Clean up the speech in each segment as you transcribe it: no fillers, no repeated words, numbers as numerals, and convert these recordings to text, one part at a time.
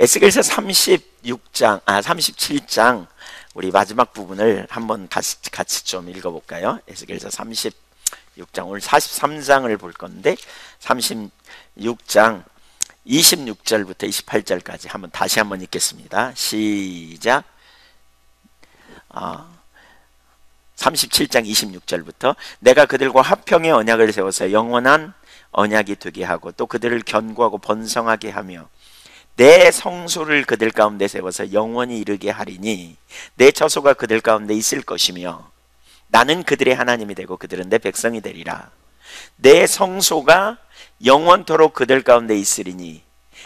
에스겔서 37장 우리 마지막 부분을 한번 같이 좀 읽어볼까요? 에스겔서 36장, 오늘 43장을 볼 건데 36장 26절부터 28절까지 다시 한번 읽겠습니다. 시작. 37장 26절부터 내가 그들과 화평의 언약을 세워서 영원한 언약이 되게 하고 또 그들을 견고하고 번성하게 하며 내 성소를 그들 가운데 세워서 영원히 이르게 하리니 내 처소가 그들 가운데 있을 것이며 나는 그들의 하나님이 되고 그들은 내 백성이 되리라. 내 성소가 영원토록 그들 가운데 있으리니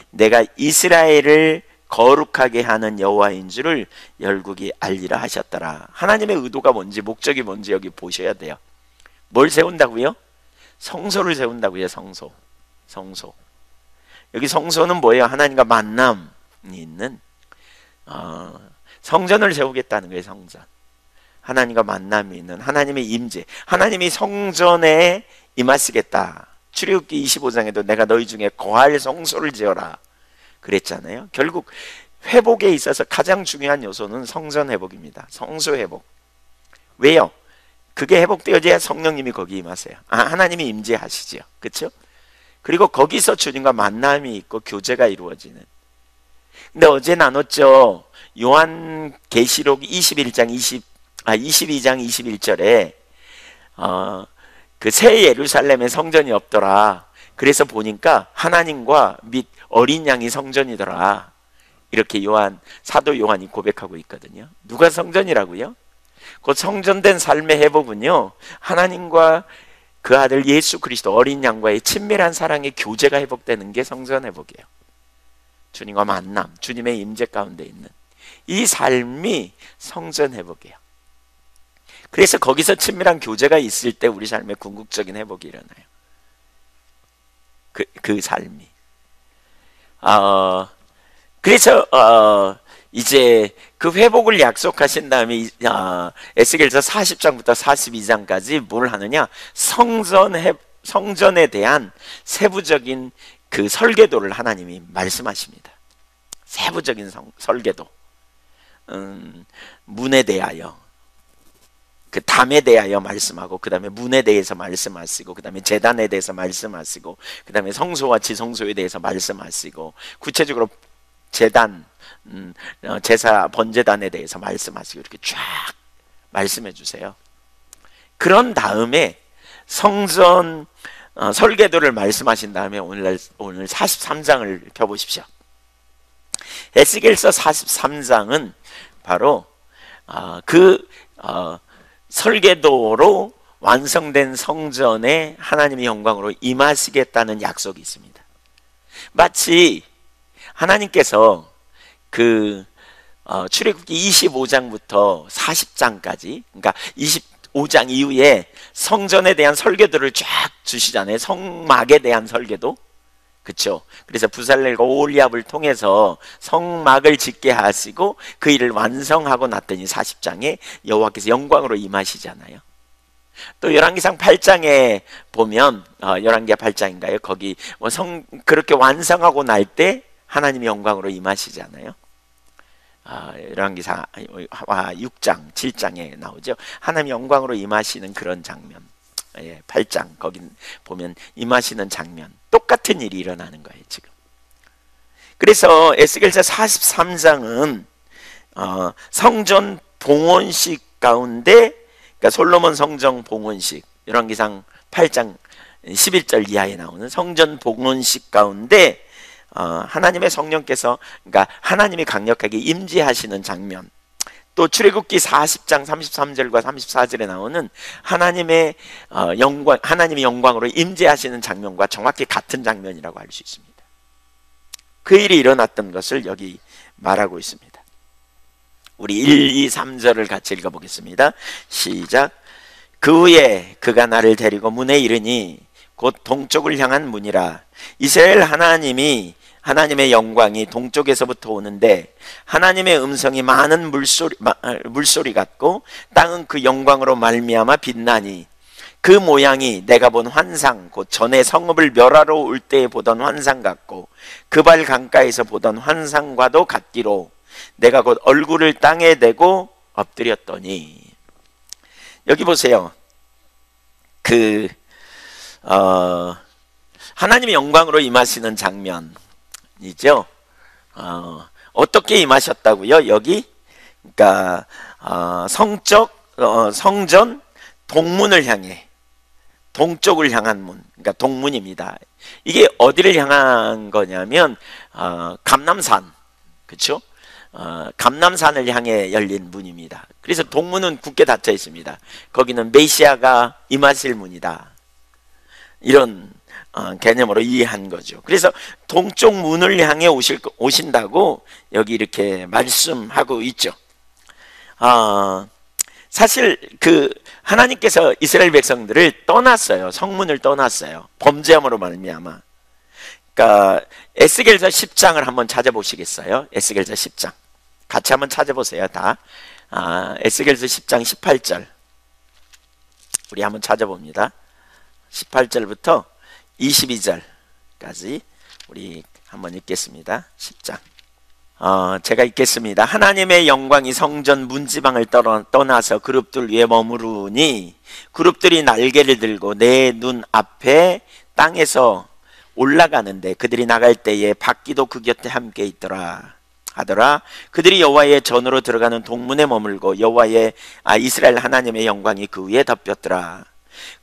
내가 이스라엘을 거룩하게 하는 여호와인 줄을 열국이 알리라 하셨더라. 하나님의 의도가 뭔지, 목적이 뭔지 여기 보셔야 돼요. 뭘 세운다고요? 성소를 세운다고요. 성소. 여기 성소는 뭐예요? 하나님과 만남이 있는 성전을 세우겠다는 거예요. 성전. 하나님과 만남이 있는 하나님의 임재, 하나님이 성전에 임하시겠다. 출애굽기 25장에도 내가 너희 중에 거할 성소를 지어라 그랬잖아요. 결국 회복에 있어서 가장 중요한 요소는 성전 회복입니다. 성소 회복. 왜요? 그게 회복되어져야 성령님이 거기 임하세요. 하나님이 임재하시지요. 그렇죠? 그리고 거기서 주님과 만남이 있고 교제가 이루어지는. 근데 어제 나눴죠. 요한계시록 22장 21절에 그 새 예루살렘에 성전이 없더라. 그래서 보니까 하나님과 및 어린 양이 성전이더라. 이렇게 사도 요한이 고백하고 있거든요. 누가 성전이라고요? 그 성전된 삶의 회복은요, 하나님과 그 아들 예수 그리스도 어린 양과의 친밀한 사랑의 교제가 회복되는 게 성전 회복이에요. 주님과 만남, 주님의 임재 가운데 있는 이 삶이 성전 회복이에요. 그래서 거기서 친밀한 교제가 있을 때 우리 삶에 궁극적인 회복이 일어나요. 그 삶이. 그래서 이제 그 회복을 약속하신 다음에 에스겔서 40장부터 42장까지 뭘 하느냐? 성전에 대한 세부적인 그 설계도를 하나님이 말씀하십니다. 세부적인 설계도. 문에 대하여, 그 담에 대하여 말씀하고, 그 다음에 문에 대해서 말씀하시고, 그 다음에 제단에 대해서 말씀하시고, 그 다음에 성소와 지성소에 대해서 말씀하시고, 구체적으로 제단, 제사 번제단에 대해서 말씀하시고, 이렇게 쫙 말씀해 주세요. 그런 다음에 성전 설계도를 말씀하신 다음에 오늘 43장을 펴보십시오. 에스겔서 43장은 바로 설계도로 완성된 성전에 하나님의 영광으로 임하시겠다는 약속이 있습니다. 마치 하나님께서 출애굽기 25장부터 40장까지, 그러니까 25장 이후에 성전에 대한 설계도를 쫙 주시잖아요. 성막에 대한 설계도. 그렇죠? 그래서 부살렐과 오홀리압을 통해서 성막을 짓게 하시고 그 일을 완성하고 났더니 40장에 여호와께서 영광으로 임하시잖아요. 또 열왕기상 8장에 보면 열왕기하 8장인가요? 거기 그렇게 완성하고 날 때 하나님이 영광으로 임하시잖아요. 열왕기상 6장, 7장에 나오죠. 하나님 영광으로 임하시는 그런 장면. 8장 거기 보면 임하시는 장면, 똑같은 일이 일어나는 거예요 지금. 그래서 에스겔서 43장은 성전 봉헌식 가운데, 그러니까 솔로몬 성전 봉헌식, 열왕기상 8장 11절 이하에 나오는 성전 봉헌식 가운데 하나님의 성령께서, 그러니까 하나님이 강력하게 임재하시는 장면, 또 출애굽기 40장 33절과 34절에 나오는 하나님의 영광으로 임재하시는 장면과 정확히 같은 장면이라고 할 수 있습니다. 그 일이 일어났던 것을 여기 말하고 있습니다. 우리 1, 2, 3절을 같이 읽어보겠습니다. 시작. 그 후에 그가 나를 데리고 문에 이르니 곧 동쪽을 향한 문이라. 이스라엘 하나님의 영광이 동쪽에서부터 오는데 하나님의 음성이 많은 물소리 같고 땅은 그 영광으로 말미암아 빛나니 그 모양이 내가 본 환상, 곧 전에 성읍을 멸하러 올 때에 보던 환상 같고 그발 강가에서 보던 환상과도 같기로 내가 곧 얼굴을 땅에 대고 엎드렸더니. 여기 보세요. 하나님의 영광으로 임하시는 장면이죠. 어떻게 임하셨다고요? 여기 그러니까 성전 동문을 향해, 동쪽을 향한 문, 그러니까 동문입니다. 이게 어디를 향한 거냐면 감람산, 그렇죠? 감람산을 향해 열린 문입니다. 그래서 동문은 굳게 닫혀 있습니다. 거기는 메시아가 임하실 문이다, 이런 개념으로 이해한 거죠. 그래서 동쪽 문을 향해 오신다고 여기 이렇게 말씀하고 있죠. 사실 하나님께서 이스라엘 백성들을 떠났어요. 성문을 떠났어요. 범죄함으로 말미암아. 그러니까 에스겔서 10장을 한번 찾아보시겠어요? 에스겔서 10장 같이 한번 찾아보세요. 다. 에스겔서 10장 18절 우리 한번 찾아봅니다. 18절부터 22절까지 우리 한번 읽겠습니다. 10장. 제가 읽겠습니다. 하나님의 영광이 성전 문지방을 떠나서 그룹들 위에 머무르니 그룹들이 날개를 들고 내 눈 앞에 땅에서 올라가는데 그들이 나갈 때에 바퀴도 그 곁에 함께 있더라 하더라. 그들이 여호와의 전으로 들어가는 동문에 머물고 여호와의 이스라엘 하나님의 영광이 그 위에 덮였더라.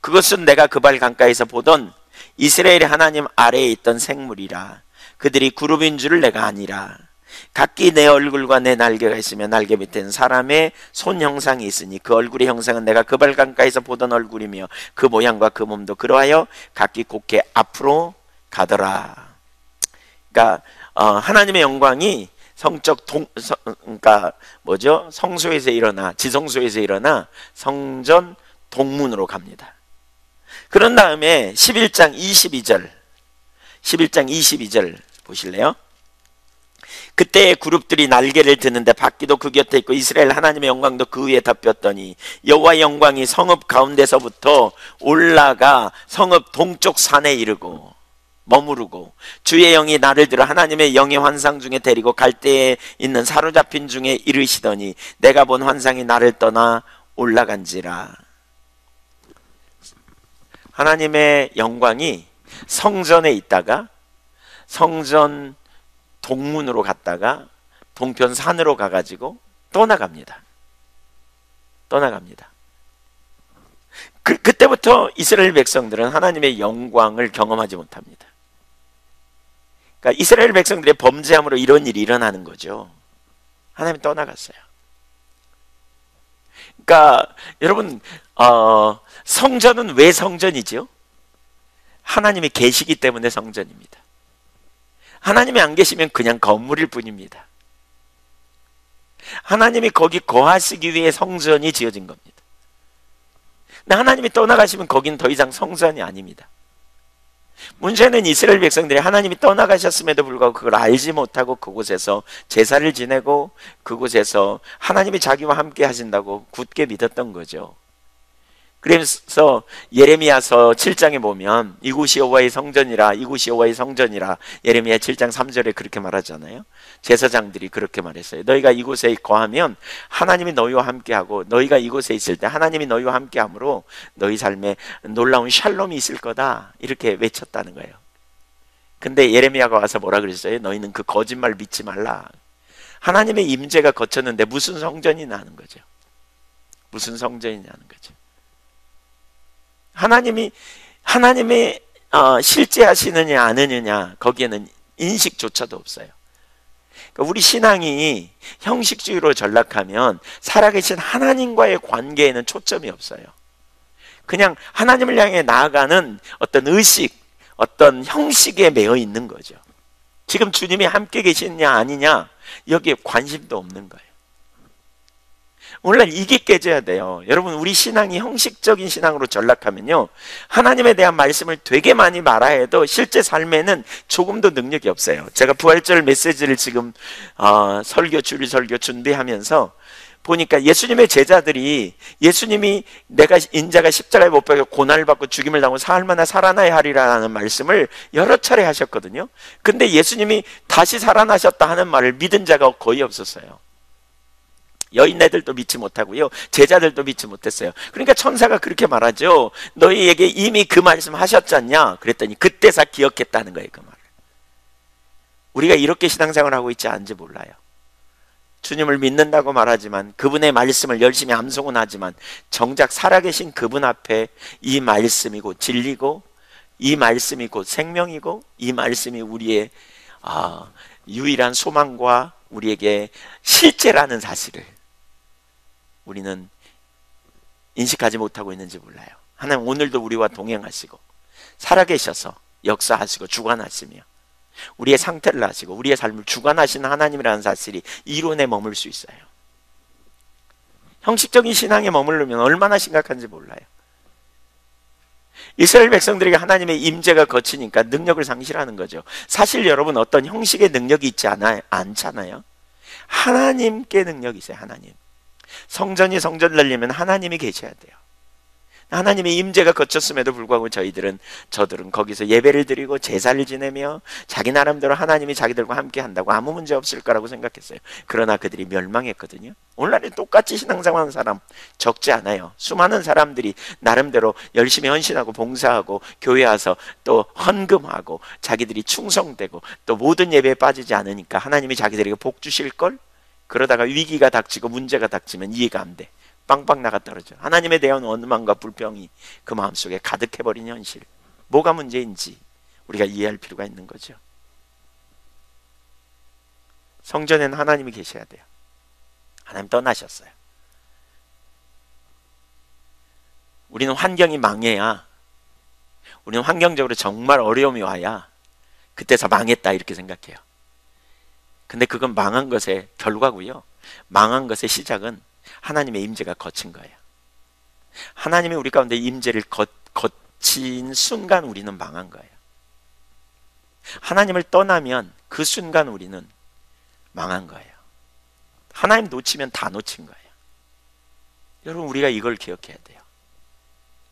그것은 내가 그발 강가에서 보던 이스라엘의 하나님 아래에 있던 생물이라. 그들이 그룹인 줄을 내가 아니라. 각기 내 얼굴과 내 날개가 있으며 날개 밑에는 사람의 손 형상이 있으니 그 얼굴의 형상은 내가 그발 강가에서 보던 얼굴이며 그 모양과 그 몸도 그러하여 각기 곧게 앞으로 가더라. 그러니까 하나님의 영광이 그러니까 성소에서 일어나, 지성소에서 일어나 성전 동문으로 갑니다. 그런 다음에 11장 22절 보실래요? 그때 그룹들이 날개를 드는데 바퀴도 그 곁에 있고 이스라엘 하나님의 영광도 그 위에 덮였더니 여호와의 영광이 성읍 가운데서부터 올라가 성읍 동쪽 산에 이르고 머무르고 주의 영이 나를 들어 하나님의 영의 환상 중에 데리고 갈대에 있는 사로잡힌 중에 이르시더니 내가 본 환상이 나를 떠나 올라간지라. 하나님의 영광이 성전에 있다가 성전 동문으로 갔다가 동편 산으로 가가지고 떠나갑니다. 그때부터 이스라엘 백성들은 하나님의 영광을 경험하지 못합니다. 그러니까 이스라엘 백성들의 범죄함으로 이런 일이 일어나는 거죠. 하나님이 떠나갔어요. 그러니까 여러분, 성전은 왜 성전이죠? 하나님이 계시기 때문에 성전입니다. 하나님이 안 계시면 그냥 건물일 뿐입니다. 하나님이 거기 거하시기 위해 성전이 지어진 겁니다. 근데 하나님이 떠나가시면 거긴 더 이상 성전이 아닙니다. 문제는 이스라엘 백성들이 하나님이 떠나가셨음에도 불구하고 그걸 알지 못하고 그곳에서 제사를 지내고 그곳에서 하나님이 자기와 함께 하신다고 굳게 믿었던 거죠. 그래서 예레미야서 7장에 보면 이곳이 여호와의 성전이라, 이곳이 여호와의 성전이라, 예레미야 7장 3절에 그렇게 말하잖아요. 제사장들이 그렇게 말했어요. 너희가 이곳에 거하면 하나님이 너희와 함께하고 너희가 이곳에 있을 때 하나님이 너희와 함께함으로 너희 삶에 놀라운 샬롬이 있을 거다, 이렇게 외쳤다는 거예요. 근데 예레미야가 와서 뭐라 그랬어요? 너희는 그 거짓말 믿지 말라. 하나님의 임재가 거쳤는데 무슨 성전이 나는 거죠? 무슨 성전이 나는 거죠? 하나님이 실제 하시느냐 안 하느냐 거기에는 인식조차도 없어요. 그러니까 우리 신앙이 형식주의로 전락하면 살아계신 하나님과의 관계에는 초점이 없어요. 그냥 하나님을 향해 나아가는 어떤 의식, 어떤 형식에 매여 있는 거죠. 지금 주님이 함께 계시느냐 아니냐 여기에 관심도 없는 거예요. 오늘날 이게 깨져야 돼요. 여러분, 우리 신앙이 형식적인 신앙으로 전락하면요, 하나님에 대한 말씀을 되게 많이 말아야 해도 실제 삶에는 조금도 능력이 없어요. 제가 부활절 메시지를 지금 주일 설교 준비하면서 보니까 예수님의 제자들이 예수님이 내가 인자가 십자가에 못 박혀 고난을 받고 죽임을 당하고 사흘 만에 살아나야 하리라는 말씀을 여러 차례 하셨거든요. 근데 예수님이 다시 살아나셨다 하는 말을 믿은 자가 거의 없었어요. 여인네들도 믿지 못하고요, 제자들도 믿지 못했어요. 그러니까 천사가 그렇게 말하죠. 너희에게 이미 그 말씀 하셨잖냐 그랬더니 그때서 기억했다는 거예요. 그 말을. 우리가 이렇게 신앙생활을 하고 있지 않은지 몰라요. 주님을 믿는다고 말하지만, 그분의 말씀을 열심히 암송은 하지만, 정작 살아계신 그분 앞에 이 말씀이고 진리고, 이 말씀이 곧 생명이고, 이 말씀이 우리의 유일한 소망과 우리에게 실제라는 사실을 우리는 인식하지 못하고 있는지 몰라요. 하나님 오늘도 우리와 동행하시고 살아계셔서 역사하시고 주관하시며 우리의 상태를 아시고 우리의 삶을 주관하시는 하나님이라는 사실이 이론에 머물 수 있어요. 형식적인 신앙에 머무르면 얼마나 심각한지 몰라요. 이스라엘 백성들에게 하나님의 임재가 거치니까 능력을 상실하는 거죠. 사실 여러분 어떤 형식의 능력이 있지 않잖아요. 하나님께 능력이 있어요. 하나님. 성전이 성전되려면 하나님이 계셔야 돼요. 하나님의 임재가 거쳤음에도 불구하고 저들은 거기서 예배를 드리고 제사를 지내며 자기 나름대로 하나님이 자기들과 함께 한다고 아무 문제 없을 거라고 생각했어요. 그러나 그들이 멸망했거든요. 오늘날에 똑같이 신앙생활하는 사람 적지 않아요. 수많은 사람들이 나름대로 열심히 헌신하고 봉사하고 교회 와서 또 헌금하고 자기들이 충성되고 또 모든 예배에 빠지지 않으니까 하나님이 자기들에게 복 주실 걸? 그러다가 위기가 닥치고 문제가 닥치면 이해가 안 돼. 빵빵 나가 떨어져. 하나님에 대한 원망과 불평이 그 마음속에 가득해버린 현실. 뭐가 문제인지 우리가 이해할 필요가 있는 거죠. 성전에는 하나님이 계셔야 돼요. 하나님 떠나셨어요. 우리는 환경이 망해야, 우리는 환경적으로 정말 어려움이 와야 그때서 망했다 이렇게 생각해요. 근데 그건 망한 것의 결과고요, 망한 것의 시작은 하나님의 임재가 거친 거예요. 하나님이 우리 가운데 임재를 거친 순간 우리는 망한 거예요. 하나님을 떠나면 그 순간 우리는 망한 거예요. 하나님 놓치면 다 놓친 거예요. 여러분 우리가 이걸 기억해야 돼요.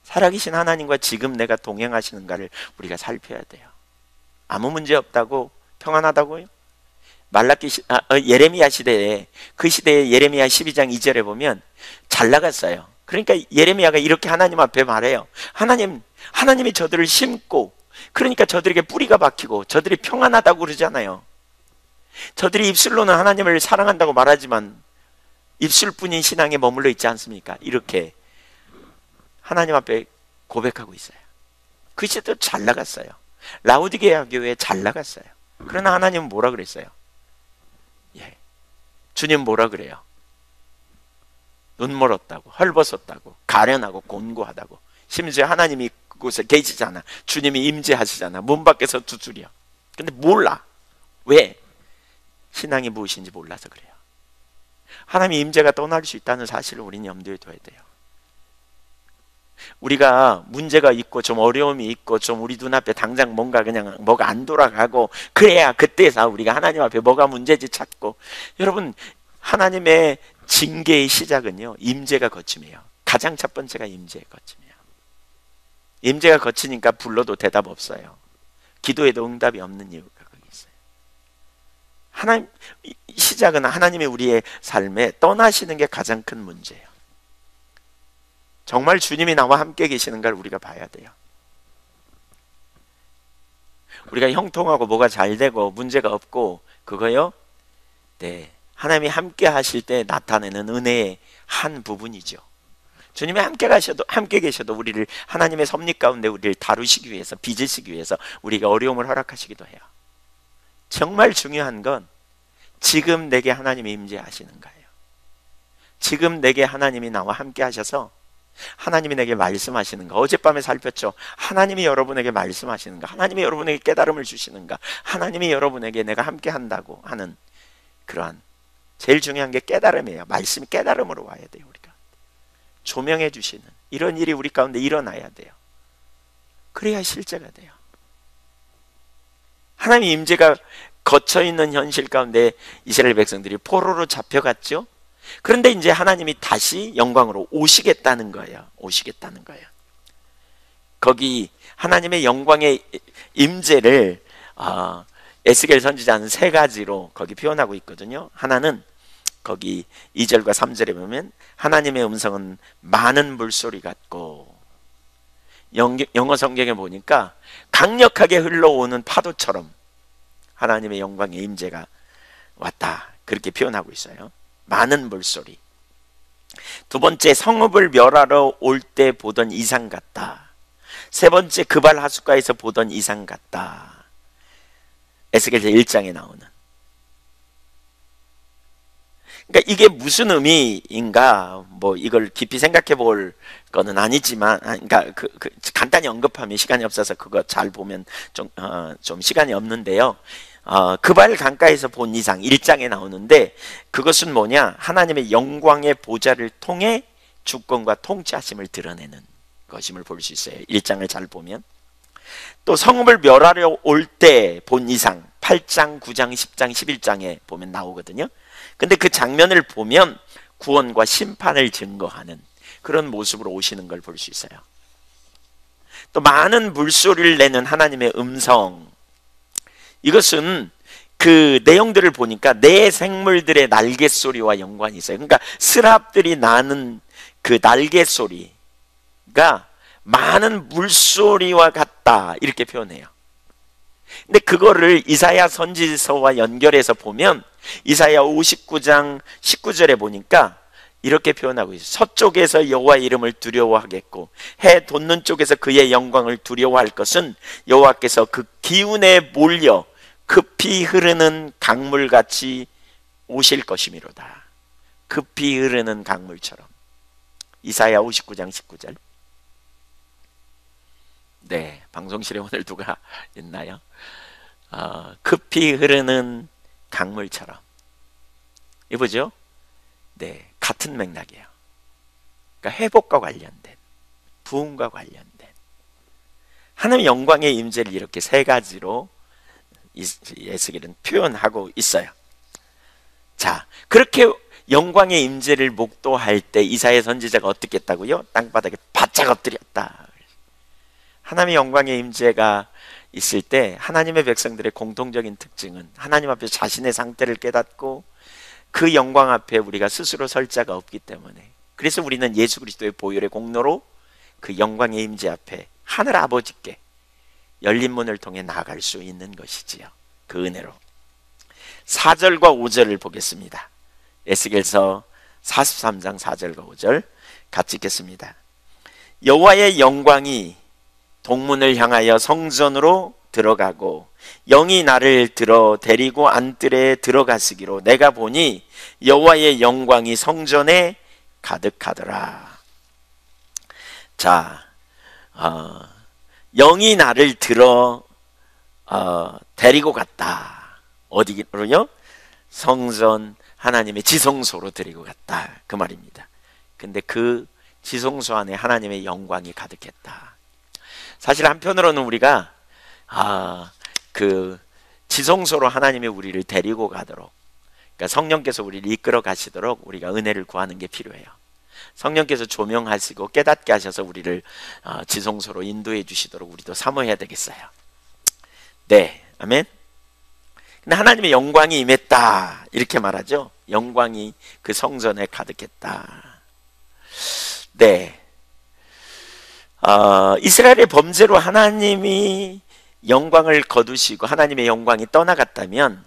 살아계신 하나님과 지금 내가 동행하시는가를 우리가 살펴야 돼요. 아무 문제 없다고 평안하다고요? 예레미야 시대에, 그 시대에 예레미야 12장 2절에 보면 잘 나갔어요. 그러니까 예레미야가 이렇게 하나님 앞에 말해요. 하나님이 저들을 심고, 그러니까 저들에게 뿌리가 박히고 저들이 평안하다고 그러잖아요. 저들이 입술로는 하나님을 사랑한다고 말하지만 입술뿐인 신앙에 머물러 있지 않습니까? 이렇게 하나님 앞에 고백하고 있어요. 그 시대도 잘 나갔어요. 라오디게아 교회에 잘 나갔어요. 그러나 하나님은 뭐라 그랬어요? 주님 뭐라 그래요? 눈 멀었다고, 헐벗었다고, 가련하고 곤고하다고. 심지어 하나님이 그곳에 계시잖아. 주님이 임재하시잖아. 문 밖에서 두드려. 근데 몰라. 왜? 신앙이 무엇인지 몰라서 그래요. 하나님의 임재가 떠날 수 있다는 사실을 우리는 염두에 둬야 돼요. 우리가 문제가 있고 좀 어려움이 있고 좀 우리 눈앞에 당장 뭐가 안 돌아가고 그래야 그때서 우리가 하나님 앞에 뭐가 문제지 찾고. 여러분 하나님의 징계의 시작은요 임재가 거침이에요. 가장 첫 번째가 임재의 거침이에요. 임재가 거치니까 불러도 대답 없어요. 기도에도 응답이 없는 이유가 거기 있어요. 하나님 시작은 하나님의 우리의 삶에 떠나시는 게 가장 큰 문제예요. 정말 주님이 나와 함께 계시는가를 우리가 봐야 돼요. 우리가 형통하고 뭐가 잘 되고 문제가 없고 그거요? 네, 하나님이 함께 하실 때 나타내는 은혜의 한 부분이죠. 주님이 함께 계셔도 우리를 하나님의 섭리 가운데 우리를 다루시기 위해서, 빚으시기 위해서 우리가 어려움을 허락하시기도 해요. 정말 중요한 건 지금 내게 하나님이 임재하시는가예요. 지금 내게 하나님이 나와 함께 하셔서 하나님이 내게 말씀하시는가. 어젯밤에 살폈죠. 하나님이 여러분에게 말씀하시는가. 하나님이 여러분에게 깨달음을 주시는가. 하나님이 여러분에게 내가 함께 한다고 하는 그러한 제일 중요한 게 깨달음이에요. 말씀이 깨달음으로 와야 돼요. 우리가 조명해 주시는 이런 일이 우리 가운데 일어나야 돼요. 그래야 실제가 돼요. 하나님의 임재가 거쳐있는 현실 가운데 이스라엘 백성들이 포로로 잡혀갔죠. 그런데 이제 하나님이 다시 영광으로 오시겠다는 거예요. 오시겠다는 거예요. 거기 하나님의 영광의 임재를 에스겔 선지자는 세 가지로 거기 표현하고 있거든요. 하나는 거기 2절과 3절에 보면 하나님의 음성은 많은 물소리 같고, 영어 성경에 보니까 강력하게 흘러오는 파도처럼 하나님의 영광의 임재가 왔다, 그렇게 표현하고 있어요. 많은 물소리. 두 번째, 성읍을 멸하러 올 때 보던 이상 같다. 세 번째, 그발 하숫가에서 보던 이상 같다. 에스겔 1장에 나오는. 그러니까 이게 무슨 의미인가, 뭐 이걸 깊이 생각해 볼 거는 아니지만, 그러니까 간단히 언급하면 시간이 없어서 그거 잘 보면 좀 시간이 없는데요. 그발 강가에서 본 이상 1장에 나오는데, 그것은 뭐냐, 하나님의 영광의 보좌를 통해 주권과 통치하심을 드러내는 것임을 볼 수 있어요. 1장을 잘 보면. 또 성읍을 멸하려 올 때 본 이상 8장, 9장, 10장, 11장에 보면 나오거든요. 근데 그 장면을 보면 구원과 심판을 증거하는 그런 모습으로 오시는 걸 볼 수 있어요. 또 많은 물소리를 내는 하나님의 음성, 이것은 그 내용들을 보니까 내 생물들의 날개 소리와 연관이 있어요. 그러니까 스랍들이 나는 그 날개 소리가 많은 물소리와 같다, 이렇게 표현해요. 근데 그거를 이사야 선지서와 연결해서 보면 이사야 59장 19절에 보니까 이렇게 표현하고 있어요. 서쪽에서 여호와의 이름을 두려워하겠고 해 돋는 쪽에서 그의 영광을 두려워할 것은 여호와께서 그 기운에 몰려 급히 흐르는 강물같이 오실 것이미로다. 급히 흐르는 강물처럼. 이사야 59장 19절. 네, 방송실에 오늘 누가 있나요? 급히 흐르는 강물처럼. 이거죠? 네, 같은 맥락이에요. 그러니까 회복과 관련된, 부흥과 관련된 하나님의 영광의 임재를 이렇게 세 가지로 에스겔은 표현하고 있어요. 자, 그렇게 영광의 임재를 목도할 때 이사야 선지자가 어떻게 했다고요? 땅바닥에 바짝 엎드렸다. 하나님의 영광의 임재가 있을 때 하나님의 백성들의 공통적인 특징은 하나님 앞에 자신의 상태를 깨닫고 그 영광 앞에 우리가 스스로 설 자가 없기 때문에, 그래서 우리는 예수 그리스도의 보혈의 공로로 그 영광의 임재 앞에 하늘 아버지께 열린 문을 통해 나아갈 수 있는 것이지요. 그 은혜로. 4절과 5절을 보겠습니다. 에스겔서 43장 4절과 5절 같이 읽겠습니다. 여호와의 영광이 동문을 향하여 성전으로 들어가고 영이 나를 데리고 안뜰에 들어가시기로 내가 보니 여호와의 영광이 성전에 가득하더라. 자, 영이 나를 데리고 갔다. 어디로요? 성전, 하나님의 지성소로 데리고 갔다, 그 말입니다. 근데 그 지성소 안에 하나님의 영광이 가득했다. 사실 한편으로는 우리가 그 지성소로 하나님이 우리를 데리고 가도록, 그러니까 성령께서 우리를 이끌어 가시도록 우리가 은혜를 구하는 게 필요해요. 성령께서 조명하시고 깨닫게 하셔서 우리를 지성소로 인도해 주시도록 우리도 사모해야 되겠어요. 네, 아멘. 근데 하나님의 영광이 임했다, 이렇게 말하죠. 영광이 그 성전에 가득했다. 네. 이스라엘의 범죄로 하나님이 영광을 거두시고 하나님의 영광이 떠나갔다면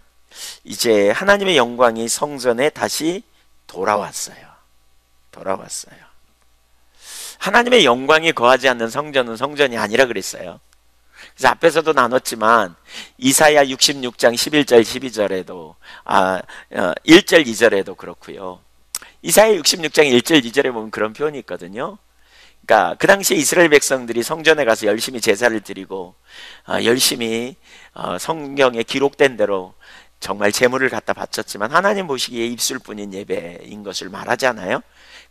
이제 하나님의 영광이 성전에 다시 돌아왔어요. 하나님의 영광이 거하지 않는 성전은 성전이 아니라 그랬어요. 그래서 앞에서도 나눴지만 이사야 66장 11절 12절에도 1절 2절에도 그렇고요. 이사야 66장 1절 2절에 보면 그런 표현이 있거든요. 그러니까 그 당시에 이스라엘 백성들이 성전에 가서 열심히 제사를 드리고 열심히 성경에 기록된 대로 정말 제물을 갖다 바쳤지만 하나님 보시기에 입술뿐인 예배인 것을 말하지 않아요?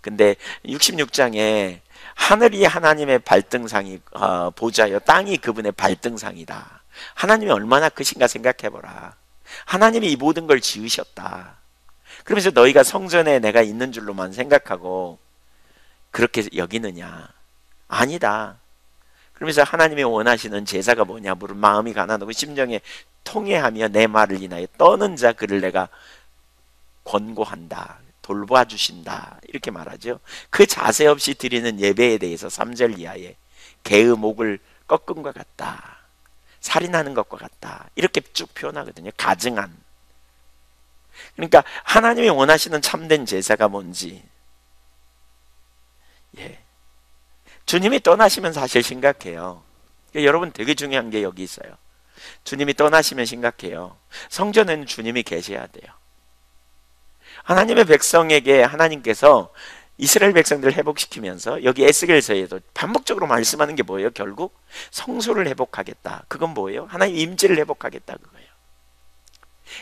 근데 66장에 하늘이 하나님의 발등상이 보좌여 땅이 그분의 발등상이다. 하나님이 얼마나 크신가 생각해보라. 하나님이 이 모든 걸 지으셨다. 그러면서 너희가 성전에 내가 있는 줄로만 생각하고 그렇게 여기느냐? 아니다. 그러면서 하나님이 원하시는 제사가 뭐냐? 물은 마음이 가난하고 심정에 통회하며 내 말을 인하여 떠는 자 그를 내가 권고한다. 돌봐주신다. 이렇게 말하죠. 그 자세 없이 드리는 예배에 대해서 3절 이하에 개의 목을 꺾음과 같다. 살인하는 것과 같다. 이렇게 쭉 표현하거든요. 가증한. 그러니까 하나님이 원하시는 참된 제사가 뭔지, 예, 주님이 떠나시면 사실 심각해요. 그러니까 여러분 되게 중요한 게 여기 있어요. 주님이 떠나시면 심각해요. 성전에는 주님이 계셔야 돼요. 하나님의 백성에게 하나님께서 이스라엘 백성들을 회복시키면서 여기 에스겔서에도 반복적으로 말씀하는 게 뭐예요? 결국 성소를 회복하겠다. 그건 뭐예요? 하나님 임재를 회복하겠다 그거예요.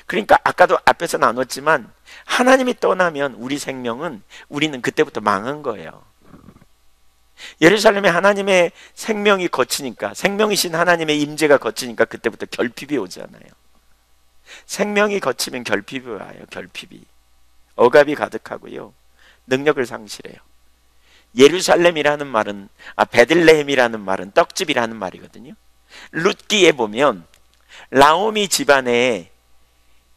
그러니까 아까도 앞에서 나눴지만 하나님이 떠나면 우리 생명은, 우리는 그때부터 망한 거예요. 예루살렘에 하나님의 생명이 거치니까, 생명이신 하나님의 임재가 거치니까 그때부터 결핍이 오잖아요. 생명이 거치면 결핍이 와요. 결핍이. 억압이 가득하고요. 능력을 상실해요. 예루살렘이라는 말은, 베들레헴이라는 말은 떡집이라는 말이거든요. 룻기에 보면 라오미 집안에,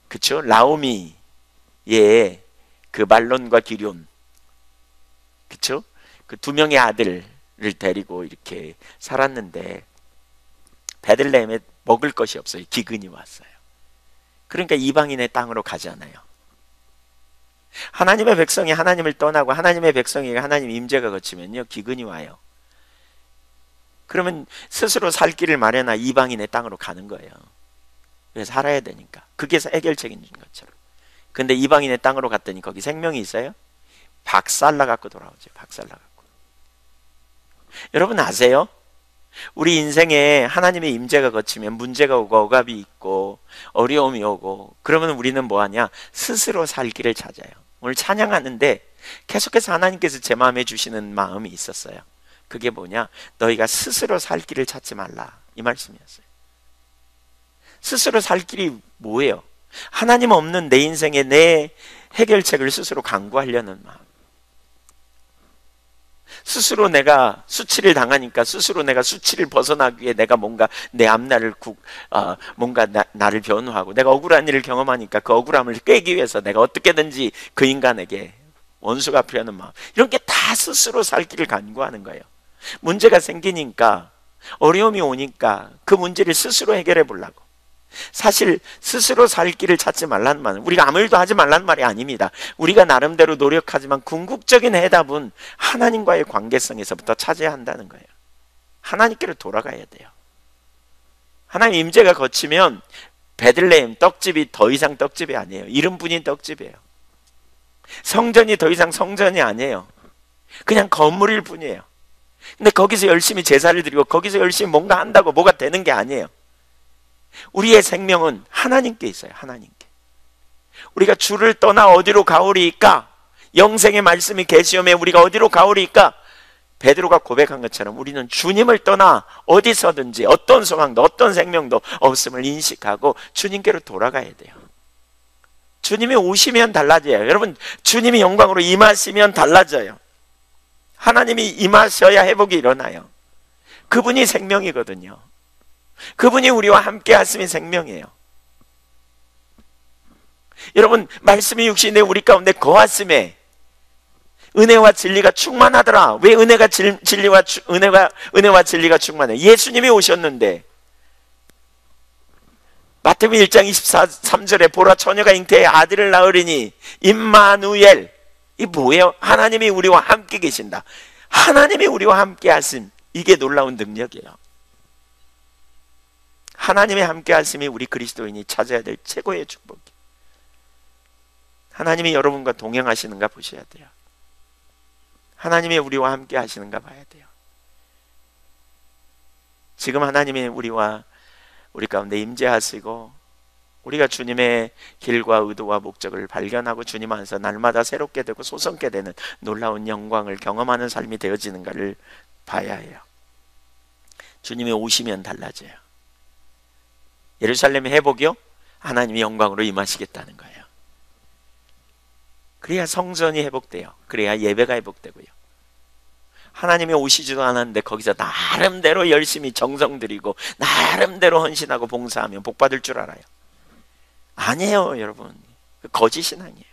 그쵸? 라오미의 그 말론과 기럨, 그쵸? 그 두 명의 아들을 데리고 이렇게 살았는데 베들레헴에 먹을 것이 없어요. 기근이 왔어요. 그러니까 이방인의 땅으로 가잖아요. 하나님의 백성이 하나님을 떠나고 하나님의 백성에게 하나님 임재가 거치면요, 기근이 와요. 그러면 스스로 살 길을 마련한 이방인의 땅으로 가는 거예요. 왜? 살아야 되니까. 그게 해결책인 것처럼. 근데 이방인의 땅으로 갔더니 거기 생명이 있어요? 박살나 갖고 돌아오죠. 박살나 갖고. 여러분 아세요? 우리 인생에 하나님의 임재가 거치면 문제가 오고 억압이 있고 어려움이 오고, 그러면 우리는 뭐하냐? 스스로 살 길을 찾아요. 오늘 찬양하는데 계속해서 하나님께서 제 마음에 주시는 마음이 있었어요. 그게 뭐냐? 너희가 스스로 살 길을 찾지 말라, 이 말씀이었어요. 스스로 살 길이 뭐예요? 하나님 없는 내 인생에 내 해결책을 스스로 강구하려는 마음. 스스로 내가 수치를 당하니까 스스로 내가 수치를 벗어나기 위해 내가 뭔가 내 앞날을 뭔가 나를 변호하고, 내가 억울한 일을 경험하니까 그 억울함을 깨기 위해서 내가 어떻게든지 그 인간에게 원수가 필요하는 마음, 이런 게 다 스스로 살 길을 간구하는 거예요. 문제가 생기니까, 어려움이 오니까 그 문제를 스스로 해결해 보려고. 사실 스스로 살 길을 찾지 말라는 말은 우리가 아무 일도 하지 말라는 말이 아닙니다. 우리가 나름대로 노력하지만 궁극적인 해답은 하나님과의 관계성에서부터 찾아야 한다는 거예요. 하나님께로 돌아가야 돼요. 하나님 임재가 거치면 베들레헴 떡집이 더 이상 떡집이 아니에요. 이름뿐인 떡집이에요. 성전이 더 이상 성전이 아니에요. 그냥 건물일 뿐이에요. 근데 거기서 열심히 제사를 드리고 거기서 열심히 뭔가 한다고 뭐가 되는 게 아니에요. 우리의 생명은 하나님께 있어요. 하나님께. 우리가 주를 떠나 어디로 가오리이까? 영생의 말씀이 계시오매 우리가 어디로 가오리이까? 베드로가 고백한 것처럼 우리는 주님을 떠나 어디서든지 어떤 소망도 어떤 생명도 없음을 인식하고 주님께로 돌아가야 돼요. 주님이 오시면 달라져요. 여러분, 주님이 영광으로 임하시면 달라져요. 하나님이 임하셔야 회복이 일어나요. 그분이 생명이거든요. 그분이 우리와 함께 하심이 생명이에요. 여러분, 말씀이 육신에 우리 가운데 거하심에 은혜와 진리가 충만하더라. 왜 은혜와 진리가 충만해? 예수님이 오셨는데, 마태복음 1장 23절에 보라 처녀가 잉태해 아들을 낳으리니 임마누엘. 이 뭐예요? 하나님이 우리와 함께 계신다. 하나님이 우리와 함께 하심, 이게 놀라운 능력이에요. 하나님의 함께 하심이 우리 그리스도인이 찾아야 될 최고의 축복이에요. 하나님이 여러분과 동행하시는가 보셔야 돼요. 하나님이 우리와 함께 하시는가 봐야 돼요. 지금 하나님이 우리 가운데 임재하시고 우리가 주님의 길과 의도와 목적을 발견하고 주님 안에서 날마다 새롭게 되고 소성케 되는 놀라운 영광을 경험하는 삶이 되어지는가를 봐야 해요. 주님이 오시면 달라져요. 예루살렘의 회복이요? 하나님이 영광으로 임하시겠다는 거예요. 그래야 성전이 회복돼요. 그래야 예배가 회복되고요. 하나님이 오시지도 않았는데 거기서 나름대로 열심히 정성 들이고 나름대로 헌신하고 봉사하면 복 받을 줄 알아요? 아니에요, 여러분. 거짓 신앙이에요.